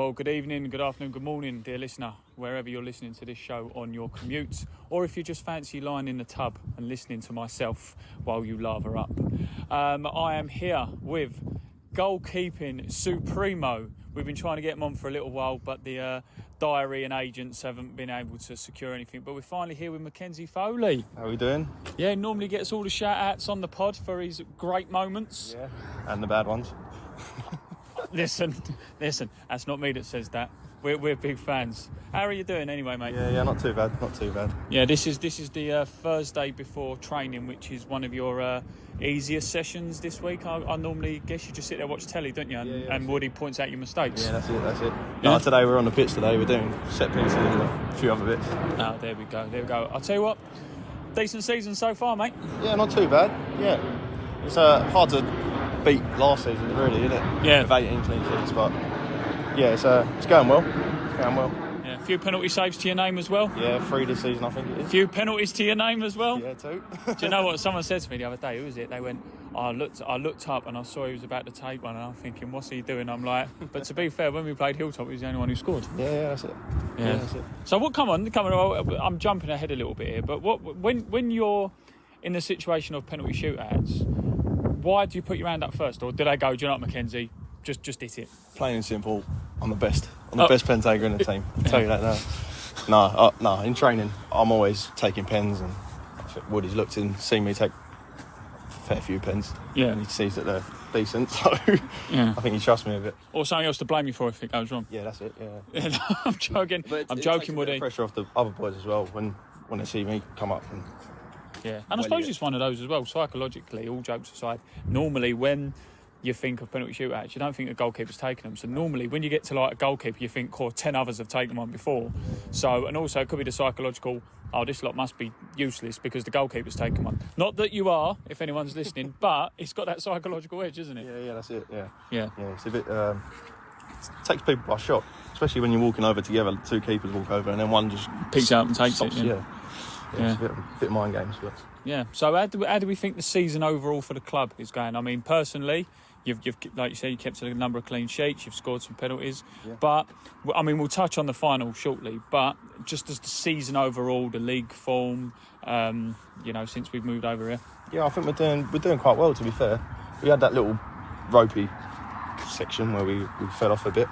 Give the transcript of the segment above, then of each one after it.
Well, good evening, good afternoon, good morning, dear listener, wherever you're listening to this show on your commute, or if you just fancy lying in the tub and listening to myself while you lather up. I am here with goalkeeping supremo. We've been trying to get him on for a little while, but the diary and agents haven't been able to secure anything. But we're finally here with MacKenzie Foley. How are we doing? Yeah, normally gets all the shout-outs on the pod for his great moments. Yeah, and the bad ones. Listen, that's not me that says that. We're big fans. How are you doing anyway, mate? Yeah, not too bad. Yeah, this is the Thursday before training, which is one of your easier sessions this week. I normally guess you just sit there and watch telly, don't you? And Woody points out your mistakes. Yeah, that's it. Yeah. No, today we're on the pitch today. We're doing set pieces and a few other bits. Oh, there we go. I'll tell you what, decent season so far, mate. Yeah, not too bad. Yeah, it's hard to beat last season, really, isn't it? Yeah. With 18 clean sheets, but yeah, it's going well. Yeah, a few penalty saves to your name as well. Yeah, 3 this season, I think it A is. few penalties to your name as well. Yeah, 2. Do you know what someone said to me the other day? Who was it? They went, I looked up and I saw he was about to take one, and I'm thinking, what's he doing? I'm like, but to be fair, when we played Hilltop, he was the only one who scored. Yeah, that's it. Yeah. That's it. So what? Come on. I'm jumping ahead a little bit here, but when you're in the situation of penalty shootouts, why do you put your hand up first, or did I go? Do you know what, MacKenzie? Just hit it. Plain and simple. I'm the best. I'm the best pen taker in the team. I'll tell you that now. No. In training, I'm always taking pens, and I think Woody's looked and seen me take a fair few pens. Yeah. And he sees that they're decent, so Yeah. I think he trusts me a bit. Or something else to blame you for if it goes wrong. Yeah, that's it. Yeah. Yeah, I'm joking. But I'm it joking, takes a bit Woody. of pressure off the other boys as well when they see me come up. And Yeah, and I suppose it's one of those as well, psychologically, all jokes aside. Normally, when you think of penalty shootouts, you don't think a goalkeeper's taken them. So normally, when you get to like a goalkeeper, you think, 10 others have taken one before. So, and also it could be the psychological, this lot must be useless because the goalkeeper's taken one. Not that you are, if anyone's listening, but it's got that psychological edge, isn't it? yeah, that's it. Yeah. Yeah. It's a bit. It takes people by shock, especially when you're walking over together. 2 keepers walk over, and then one just Picks up and takes stops, it. Yeah. It's a bit of mind games, but. Yeah. So how do we think the season overall for the club is going? I mean, personally, you've like you say, you kept a number of clean sheets, you've scored some penalties, but I mean, we'll touch on the final shortly. But just as the season overall, the league form, since we've moved over here. Yeah, I think we're doing quite well. To be fair, we had that little ropey section where we fell off a bit.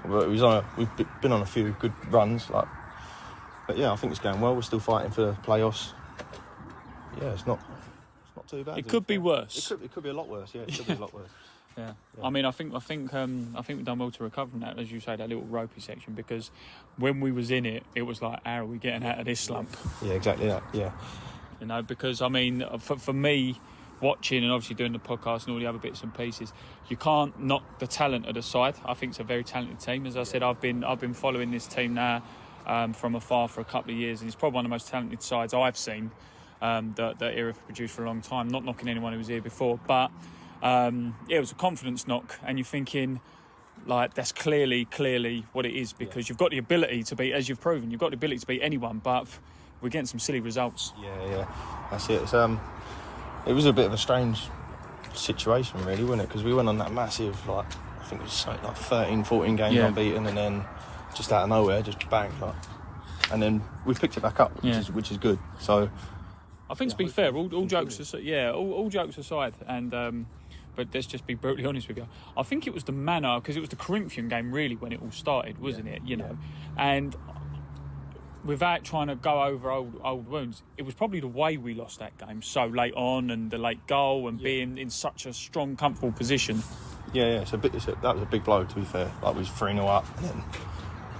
But we've been on a few good runs, but yeah, I think it's going well. We're still fighting for playoffs. Yeah, it's not too bad. It could be worse. It could be a lot worse. Yeah, it could be a lot worse. Yeah. I mean, I think we've done well to recover from that, as you say, that little ropey section, because when we was in it, it was like, how are we getting out of this slump? Yeah, exactly that. Yeah. Because I mean, for me, watching and obviously doing the podcast and all the other bits and pieces, you can't knock the talent of the side. I think it's a very talented team. As I said, I've been following this team now from afar for a couple of years, and it's probably one of the most talented sides I've seen that Erith produced for a long time. Not knocking anyone who was here before, but it was a confidence knock, and you're thinking, like, that's clearly what it is, because you've got the ability to beat, as you've proven, you've got the ability to beat anyone, but we're getting some silly results. Yeah, that's it. It was a bit of a strange situation, really, wasn't it? Because we went on that massive, I think it was something like 13, 14 games unbeaten, and then just out of nowhere, just bang, and then we've picked it back up, which is good. So I think, to be fair, all jokes aside, all jokes aside, and but let's just be brutally honest with you. I think it was the manner, because it was the Corinthian game really when it all started, wasn't it? And without trying to go over old wounds, it was probably the way we lost that game so late on, and the late goal, and being in such a strong, comfortable position. Yeah. That was a big blow, to be fair. Like, we was 3-0 up, and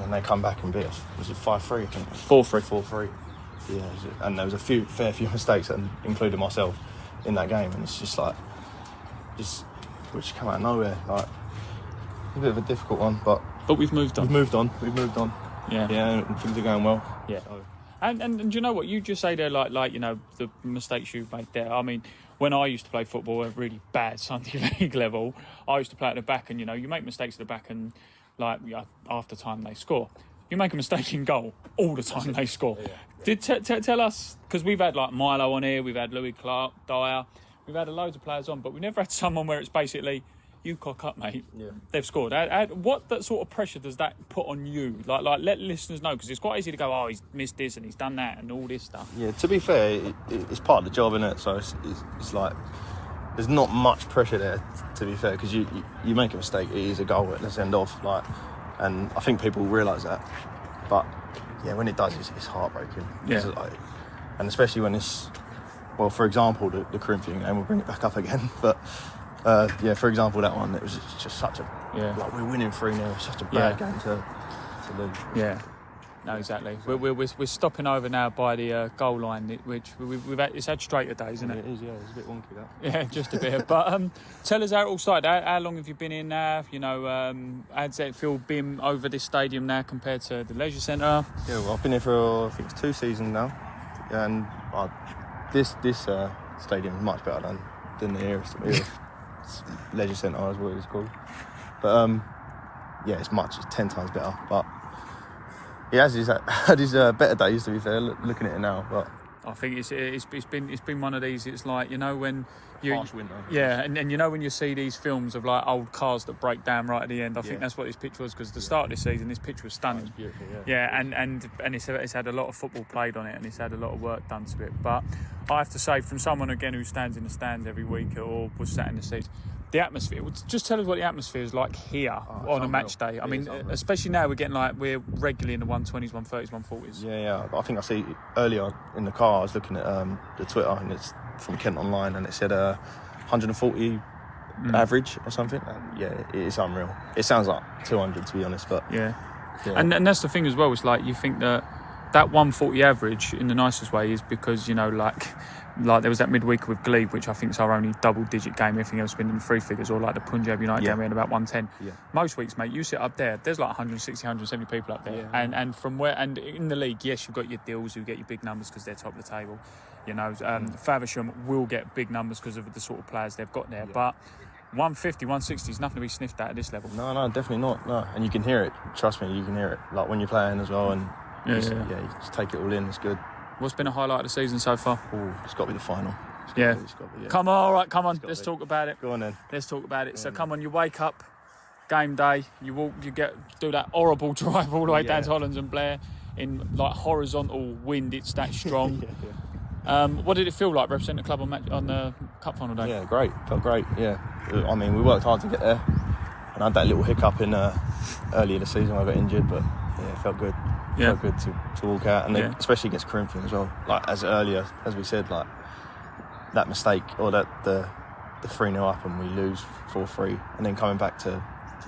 then they come back and beat us. Was it 5-3? I think 4-3. Yeah, and there was a fair few mistakes, including myself, in that game, and it's just which come out of nowhere. Like, a bit of a difficult one, but we've moved on. We've moved on. Yeah, and things are going well. Yeah, so. and you know what you just say there, like the mistakes you've made there. I mean, when I used to play football at really bad Sunday league level, I used to play at the back, and you make mistakes at the back, and after time they score. You make a mistake in goal, all the time they score. Yeah. Tell us, because we've had like Milo on here, we've had Louis Clark, Dyer, we've had loads of players on, but we've never had someone where it's basically, you cock up, mate. Yeah. They've scored. What that sort of pressure does that put on you? Like let listeners know, because it's quite easy to go, oh, he's missed this and he's done that and all this stuff. Yeah, to be fair, it's part of the job, isn't it? So it's like there's not much pressure there, to be fair, because you make a mistake, it is a goal at the end off, like, and I think people realise that. But yeah, when it does, it's heartbreaking. Yeah. Like, and especially when it's, well, for example, the Corinthian game, we'll bring it back up again. But yeah, for example, that one, it was just such a like we're winning 3-0, such a bad game to lose. Yeah. No, exactly. We're stopping over now by the goal line, which it's had straighter days, isn't it? It is, yeah. It's a bit wonky, that. Yeah, just a bit. But tell us how it all started. How long have you been in now? You know, how does it feel being over this stadium now compared to the leisure centre? Yeah, well, I've been here for, I think it's 2 seasons now. And this stadium is much better than the Erith leisure centre, is what it's called. But yeah, it's 10 times better. But he has his better days, to be fair, looking at it now. But I think it's been one of these. It's like, you know, when you harsh winter. Yeah, and you know when you see these films of like old cars that break down right at the end. I think that's what this pitch was, because the start of this season, this pitch was stunning. It's beautiful, and it's had a lot of football played on it, and it's had a lot of work done to it. But I have to say, from someone again who stands in the stands every week or was sat in the seats, the atmosphere. Just tell us what the atmosphere is like here on a match day. I mean, especially now we're regularly in the 120s, 130s, 140s. Yeah. I think I see earlier in the car, I was looking at the Twitter, and it's from Kent Online, and it said 140 average or something. And yeah, it's unreal. It sounds like 200, to be honest, but yeah. And that's the thing as well. It's like you think that 140 average in the nicest way is because, you know, like there was that midweek with Glebe, which I think is our only double-digit game. Everything else been in 3 figures, or like the Punjab United game, we had about 110. Yeah. Most weeks, mate, you sit up there's like 160, 170 people up there. Yeah. And from where, and in the league, yes, you've got your deals who get your big numbers because they're top of the table. You know, Faversham will get big numbers because of the sort of players they've got there. Yeah. But 150, 160 is nothing to be sniffed at this level. No, definitely not. No, and you can hear it. Trust me, you can hear it. Like when you're playing as well, and you just take it all in. It's good. What's been a highlight of the season so far? It's got to be the final. Yeah. Come on, all right, come on. Let's talk about it. Go on then. Let's talk about it. So come on, you wake up, game day, you walk, do that horrible drive all the way down to Hollands and Blair in like horizontal wind. It's that strong. What did it feel like representing the club on the cup final day? Yeah, great. Felt great. Yeah. I mean, we worked hard to get there, and I had that little hiccup in early in the season when I got injured, but yeah, it felt good. Yeah. Felt good to walk out, and then, especially against Corinthian as well. Like as earlier as we said, like that mistake or that the 3-0 up and we lose 4-3, and then coming back to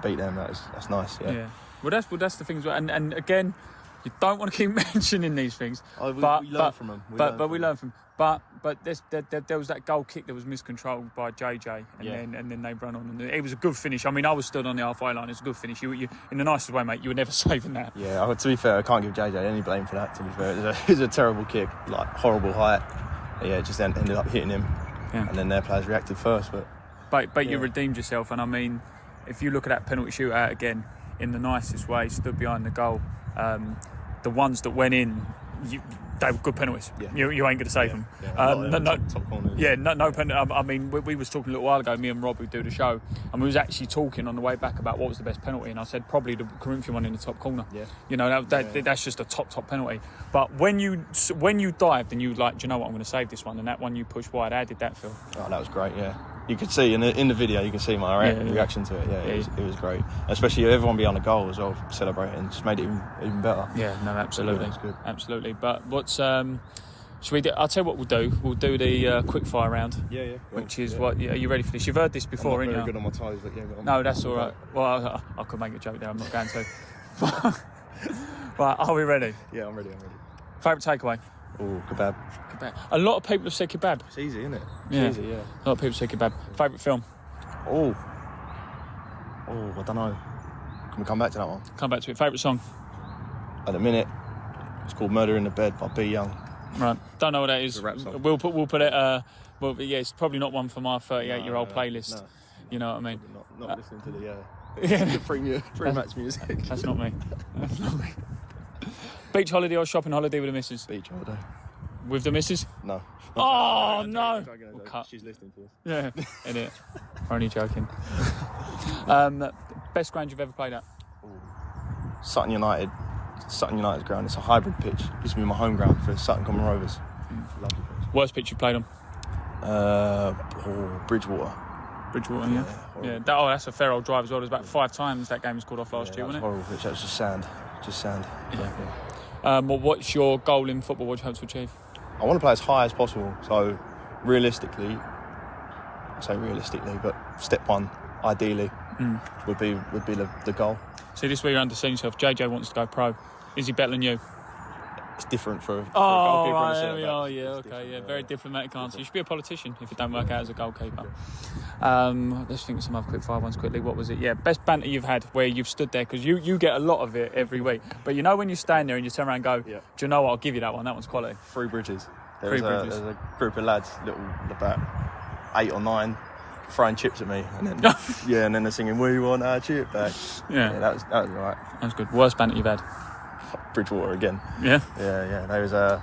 beat them. That's nice. Yeah. Well, that's the things. And again, you don't want to keep mentioning these things. We learn from them. We learn from them. But there was that goal kick that was miscontrolled by JJ, and then they run on, and it was a good finish. I mean, I was stood on the halfway line. It's a good finish. You in the nicest way, mate. You were never saving that. Yeah. To be fair, I can't give JJ any blame for that. To be fair, it was a terrible kick, like horrible height. Yeah, it just ended up hitting him, and then their players reacted first. But you redeemed yourself, and I mean, if you look at that penalty shootout again, in the nicest way, stood behind the goal. The ones that went in, they were good penalties. Yeah. You ain't going to save them. Yeah. Top corners. Yeah, no penalty. I mean, we was talking a little while ago, me and Rob, who do the show, and we was actually talking on the way back about what was the best penalty, and I said probably the Corinthian one in the top corner. Yeah. You know, that's just a top penalty. But when you dived and you were like, do you know what, I'm going to save this one, and that one you pushed wide, how did that feel? Oh, that was great. Yeah. You could see in the video, you can see my reaction to it. Yeah, it was great. Especially everyone behind the goal as well, celebrating, just made it even better. Yeah, no, absolutely, good. Absolutely. But what's should we do? I'll tell you what we'll do. We'll do the quick fire round. Yeah. Which is what? Are you ready for this? You've heard this before, I'm not haven't very you? good on my toes, but yeah. No, that's all right. Well, I could make a joke there. I'm not going to. Right, are we ready? Yeah, I'm ready. Favourite takeaway? Oh, kebab. A lot of people have said kebab. It's easy, isn't it? It's easy, yeah. A lot of people say kebab. Favourite film? Oh, I don't know. Can we come back to that one? Come back to it. Favourite song? At the minute, it's called Murder in the Bed by B. Young. Right. Don't know what that is. It's a rap song. We'll put it. Well, yeah, it's probably not one for my 38-year-old playlist. No. You know what I mean? Not listening to the pre-match music. That's not me. Beach holiday or shopping holiday with the missus? Beach holiday. With the missus? No. Oh, no. We'll cut. She's listening to us. Yeah, in it. Only joking. Best ground you've ever played at? Sutton United's ground. It's a hybrid pitch. Used to be my home ground for Sutton Common Rovers. Lovely pitch. Worst pitch you've played on? Bridgewater. Bridgewater, yeah. That's a fair old drive as well. There's about 5 times that game was called off last year, wasn't it? Horrible pitch. That was just sand. Well, what's your goal in football? What do you hope to achieve? I want to play as high as possible. So, realistically, but step one, ideally, would be the goal. See, this is where you're underselling yourself. JJ wants to go pro. Is he better than you? It's different for a goalkeeper. Right, there we are. Yeah, okay, yeah. Very diplomatic answer. You should be a politician if it don't work out as a goalkeeper. Let's think of some other quick fire ones quickly. What was it? Yeah, best banter you've had where you've stood there, because you get a lot of it every week. But you know when you stand there and you turn around and go, do you know what? I'll give you that one. That one's quality. Three Bridges. There's a group of lads, about 8 or 9, throwing chips at me, and then and then they're singing "We want our chip back." Yeah, that was alright. That was good. Worst banter you've had? Bridgewater again. Yeah. There was I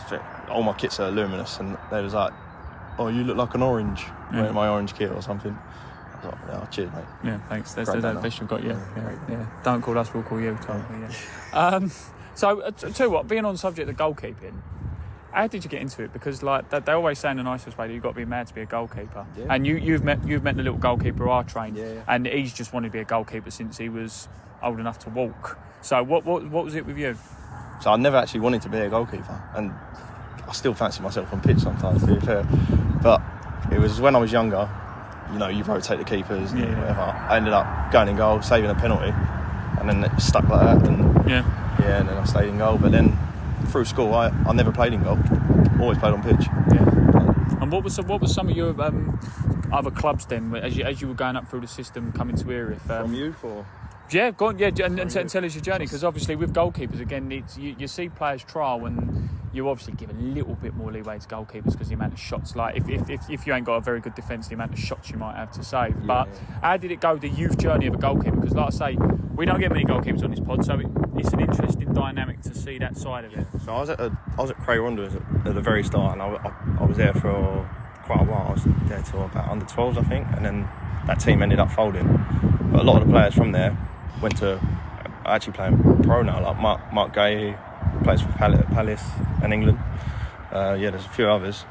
think all my kits are luminous, and they was like, "Oh, you look like an orange," wearing my orange kit or something. I was like, cheers, mate. Yeah, thanks. That's the best we've got. Yeah. Don't call us, we'll call you. So, tell you what, being on the subject of goalkeeping, how did you get into it? Because they always say in the nicest way that you've got to be mad to be a goalkeeper. Yeah. And you've met the little goalkeeper who I trained, and he's just wanted to be a goalkeeper since he was old enough to walk. So what was it with you? So I never actually wanted to be a goalkeeper, and I still fancy myself on pitch sometimes, to be fair. But it was when I was younger, you rotate the keepers and whatever. I ended up going in goal, saving a penalty, and then it stuck like that. And and then I stayed in goal. But then through school, I never played in goal. Always played on pitch. Yeah. And what was some of your other clubs then, as you were going up through the system, coming to Erith? From youth or? Yeah, go on. Yeah, and tell us your journey, because obviously with goalkeepers, again, you see players trial and you obviously give a little bit more leeway to goalkeepers because the amount of shots, like if you ain't got a very good defence, the amount of shots you might have to save. But how did it go, the youth journey of a goalkeeper? Because like I say, we don't get many goalkeepers on this pod, so it's an interesting dynamic to see that side of it. So I was at Cray Wanderers at the very start, and I was there for quite a while. I was there till about under 12s, I think, and then that team ended up folding. But a lot of the players from there went to actually playing pro now, like Mark Gay, who plays for Palace and England. There's a few others,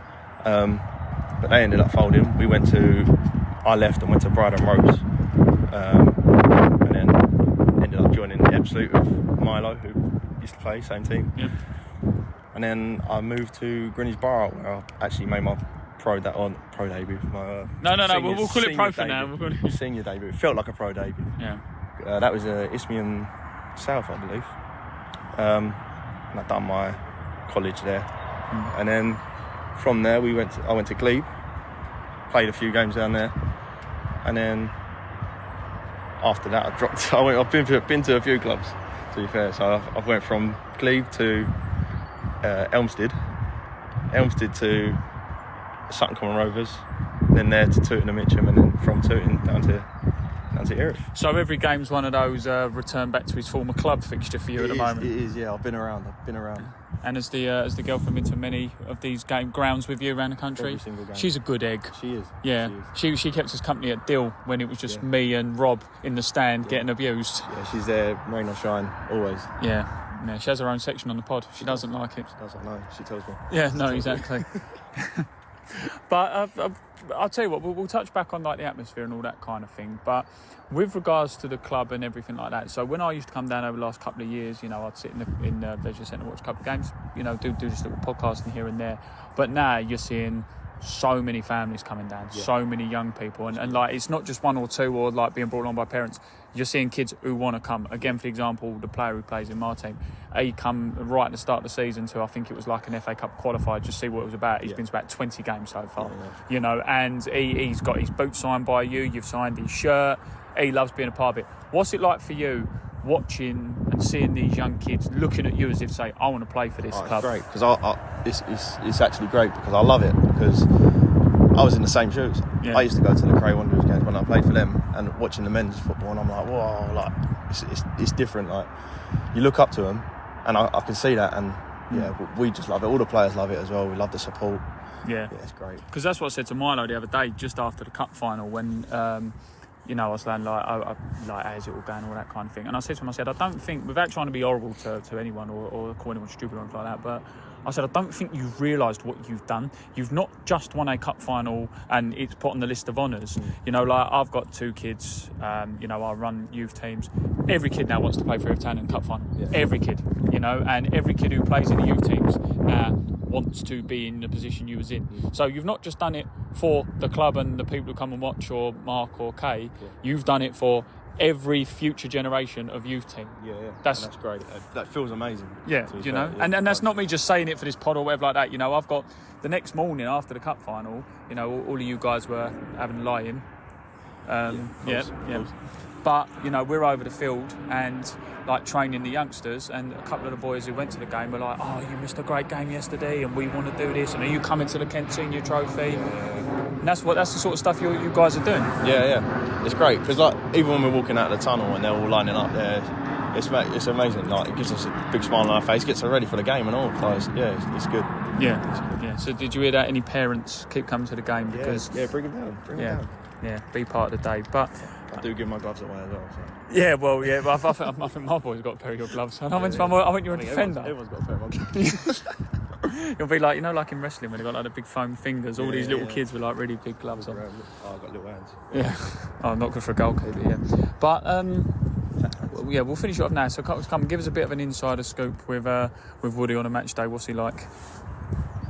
but they ended up folding. I left and went to Bridon Ropes, and then ended up joining the Absolute with Milo, who used to play same team. Yeah. And then I moved to Greenwich Borough, where I actually made my pro debut. We'll call it pro for now. Senior debut. It felt like a pro debut. Yeah. That was Isthmian South, I believe. And I'd done my college there. And then from there I went to Glebe, played a few games down there, and then after that I dropped. I've been to a few clubs, to be fair. So I've went from Glebe to Elmstead to Sutton Common Rovers, then there to Tooting and Mitcham, and then from Tooting down to Erith. So every game's one of those return back to his former club fixture for you at the moment. It is, yeah. I've been around. And has the girlfriend been to many of these grounds with you around the country? Every single game. She's a good egg. She is. Yeah. She kept us company at Dill when it was just me and Rob in the stand getting abused. Yeah, she's there, rain or shine, always. Yeah, she has her own section on the pod. She doesn't like it. She doesn't know. She tells me. Yeah, no, exactly. But I'll tell you what, we'll touch back on the atmosphere and all that kind of thing. But with regards to the club and everything like that, so when I used to come down over the last couple of years, I'd sit in the leisure centre, watch a couple of games, do just little podcasting here and there. But now you're seeing so many families coming down, so many young people, and it's not just one or two or being brought on by parents. You're seeing kids who want to come. Again, for example, the player who plays in my team, he come right at the start of the season to, I think it was like an FA Cup qualifier, just see what it was about. He's been to about 20 games so far, and he's got his boots signed by you, you've signed his shirt, he loves being a part of it. What's it like for you watching and seeing these young kids looking at you as if say, I want to play for this club? It's great, because it's actually great because I love it, because I was in the same shoes. Yeah. I used to go to the Cray Wanderers games when I played for them, and watching the men's football, and I'm like, whoa, it's different. You look up to them, and I can see that, and yeah, but we just love it. All the players love it as well. We love the support. Yeah, it's great. Because that's what I said to Milo the other day, just after the cup final, when I was saying how's it all going, all that kind of thing. And I said to him, I don't think, without trying to be horrible to anyone or call anyone stupid or anything like that, but I said, I don't think you've realised what you've done. You've not just won a cup final and it's put on the list of honours. I've got 2 kids, I run youth teams. Every kid now wants to play for Erith Town in cup final. Yeah. Every kid, and every kid who plays in the youth teams wants to be in the position you was in. So you've not just done it for the club and the people who come and watch, or Mark or Kay. Yeah. You've done it for every future generation of youth team. Yeah. That's great. That feels amazing. Yeah, and that's not me just saying it for this pod or whatever like that. I've got the next morning after the cup final, all of you guys were having a lie-in. But, we're over the field and training the youngsters, and a couple of the boys who went to the game were like, oh, you missed a great game yesterday and we want to do this, and are you coming to the Kent Senior Trophy? And that's the sort of stuff you guys are doing. Yeah. It's great, because even when we're walking out of the tunnel and they're all lining up there, it's amazing. It gives us a big smile on our face, gets us ready for the game and all. It's good. Yeah. So did you hear that? Any parents keep coming to the game? Because bring them down. Bring them down. Yeah, be part of the day. But I do give my gloves away as well. So. Yeah, well, yeah, but I think my boy's got a pair of your gloves. And I went you're a defender. Everyone's got a pair of my gloves. You'll be like, like in wrestling when they've got the big foam fingers, all these little kids with really big gloves on. Oh, I've got little hands. Yeah. Oh, not good for a goalkeeper, yeah. But, we'll finish it off now. So come give us a bit of an insider scoop with Woody on a match day. What's he like?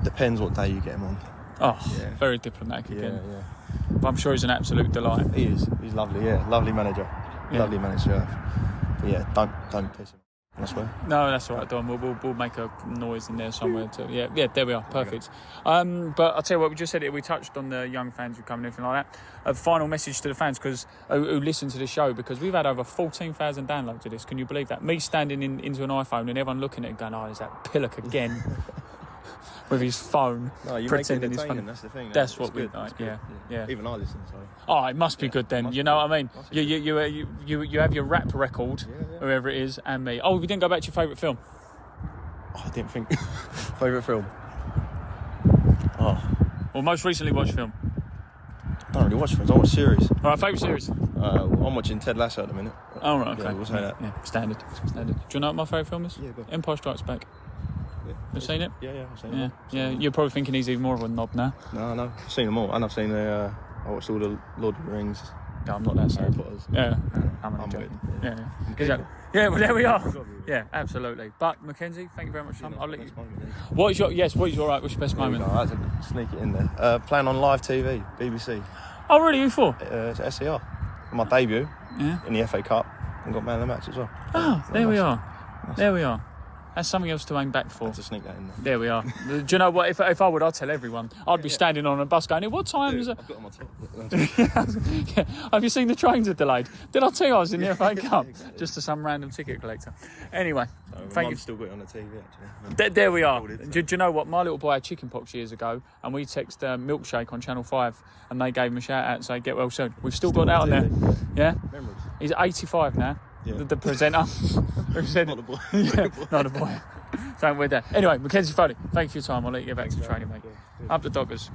Depends what day you get him on. Oh, very diplomatic again. Yeah. But I'm sure he's an absolute delight. He is. He's lovely, Lovely manager. Lovely manager. But yeah, don't piss him. I swear. No, that's all right, Don. We'll make a noise in there somewhere. Yeah, there we are. Perfect. But I'll tell you what, we just said it. We touched on the young fans who come and everything like that. A final message to the fans who listen to the show, because we've had over 14,000 downloads of this. Can you believe that? Me standing into an iPhone and everyone looking at it going, oh, is that Pillock again? With his phone, pretending he's funny. That's the thing. That's what we like. Yeah. Even I listen. So. Oh, it must be good then. You know what I mean? You have your rap record, whoever it is, and me. Oh, we didn't go back to your favourite film. Oh, I didn't think. Favourite film. Oh. Well, most recently watched film. I don't really watch films. I watch series. All right, favourite series. I'm watching Ted Lasso at the minute. Oh right, okay. Yeah, we'll say that. Yeah, standard. Do you know what my favourite film is? Yeah, go on. Empire Strikes Back. You've seen it? Yeah, I've seen it. Yeah. You're probably thinking he's even more of a knob now. No, I've seen them all, and I've seen I watched all the Lord of the Rings. No, I'm not that Harry sad. Potters. Yeah, I'm joking. Yeah. Exactly. Yeah, well there we are. Yeah, absolutely. But MacKenzie, thank you very much. I'll let you. What is your What's your best moment? I had to sneak it in there. Playing on live TV, BBC. Oh really? Who for? It's SER. My debut in the FA Cup, and got man of the match as well. Oh, there we are. There we are. That's something else to aim back for. I had to sneak that in there. There we are. Do you know what? If I would, I'd tell everyone. I'd be standing on a bus going, what time is it? I've got on my top. Have you seen the trains are delayed? Did I tell you I was in the FA Cup? Exactly. Just to some random ticket collector. Anyway, thank you. Still got it on the TV actually. There we are. Do you know what? My little boy had chickenpox years ago, and we texted Milkshake on Channel 5, and they gave him a shout out and say, get well soon. We've still got that on there. Yeah? Memories. He's 85 now. Yeah. The presenter. Not a boy. Not a boy. So we're there. Anyway, MacKenzie Foley, thank you for your time. I'll let you get back to training, mate. Up the Doggers.